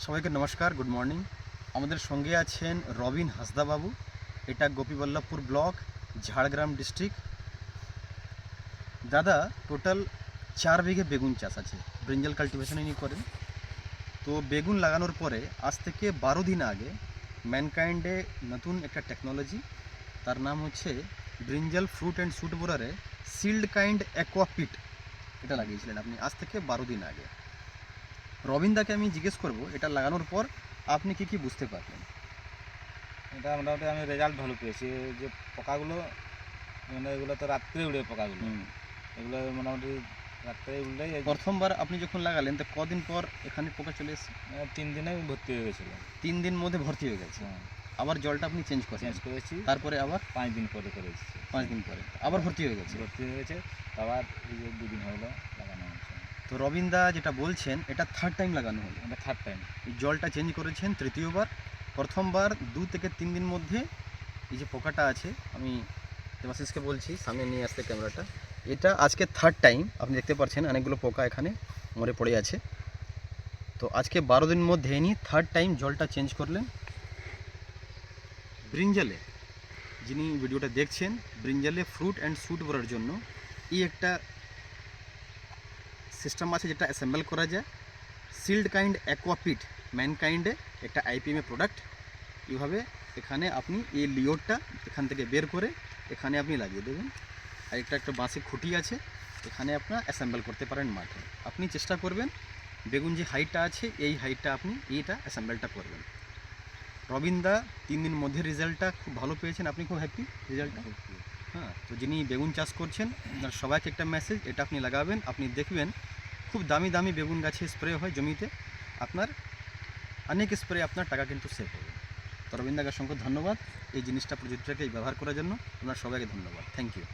সবাইকে নমস্কার, good morning. আমাদের সঙ্গে আছেন রবিন হাসদা বাবু। এটা গোপীবল্লভপুর ব্লক, ঝাড়গ্রাম ডিস্ট্রিক্ট। দাদা টোটাল 4 বিঘে বেগুন চাষ আছে, ব্রিঞ্জাল কাল্টিভেশন ইনি করেন। তো বেগুন লাগানোর পরে আজ থেকে 12 দিন আগে ম্যানকাইন্ডে নতুন একটা টেকনোলজি, তার নাম হচ্ছে ব্রিঞ্জাল ফ্রুট অ্যান্ড সুট বোরারে সিল্ড কাইন্ড অ্যাকোয়াপিট, এটা লাগিয়েছিলেন আপনি আজ থেকে 12 দিন আগে। রবিনদাকে আমি জিজ্ঞেস করব এটা লাগানোর পর আপনি কি বুঝতে পারলেন। এটা মোটামুটি আমি রেজাল্ট ভালো পেয়েছি। যে পোকাগুলো মানে এগুলো তো রাত্রে উড়ে পোকাগুলো, এগুলো মোটামুটি রাত্রে উড়লেই প্রথমবার আপনি যখন লাগালেন তো কদিন পর এখানে পোকা চলে এসেছে? 3 দিনে ভর্তি হয়ে গেছিলো। 3 দিন মধ্যে ভর্তি হয়ে গেছে। আবার জলটা আপনি চেঞ্জ করেছি, তারপরে আবার 5 দিন পরে করেছি। 5 দিন পরে আবার ভর্তি হয়ে গেছে। আবার এই যে 2 দিন হলো লাগানো হচ্ছে। তো রবিনদা যেটা বলছেন এটা থার্ড টাইম লাগানো হলো। এটা থার্ড টাইম। জলটা চেঞ্জ করেছেন তৃতীয়বার। প্রথমবার 2 থেকে 3 দিন মধ্যে এই যে পোকাটা আছে, আমি দেবাশিসকে বলছি সামনে নিয়ে আসতে ক্যামেরাটা, এটা আজকে থার্ড টাইম। আপনি দেখতে পাচ্ছেন অনেকগুলো পোকা এখানে মরে পড়ে আছে। তো আজকে 12 দিনের মধ্যে ইনি থার্ড টাইম জলটা চেঞ্জ করলেন। ব্রিঞ্জালে যিনি ভিডিওটা দেখছেন, ব্রিঞ্জালে ফ্রুট অ্যান্ড সুট করার জন্য এই একটা সিস্টেম আছে যেটা অ্যাসেম্বল করা যায়। সিল্ড কাইন্ড অ্যাকোয়াপিট ম্যানকাইন্ডে একটা আইপিএমএ প্রোডাক্ট। এইভাবে এখানে আপনি এই লিওরটা এখান থেকে বের করে এখানে আপনি লাগিয়ে দেবেন। আর একটা বাঁশি খুঁটি আছে, এখানে আপনার অ্যাসেম্বল করতে পারেন মাঠে। আপনি চেষ্টা করবেন বেগুন যে হাইটটা আছে এই হাইটটা আপনি এইটা অ্যাসেম্বলটা করবেন। রবিনদা 3 দিন মধ্যে রেজাল্টটা খুব ভালো পেয়েছেন, আপনি খুব হ্যাপি রেজাল্টটা। হ্যাঁ, তো যিনি বেগুন চাষ করছেন সবাইকে একটা মেসেজ, এটা আপনি লাগাবেন, আপনি দেখবেন খুব দামি দামি বেগুন গাছে স্প্রে হয় জমিতে, আপনার অনেক স্প্রে আপনার টাকা কিন্তু সেভ হবে। তো রবিনদাকে অসংখ্য ধন্যবাদ এই জিনিসটা প্রযুক্তিটাকে ব্যবহার করার জন্য। আপনার সবাইকে ধন্যবাদ, থ্যাংক ইউ।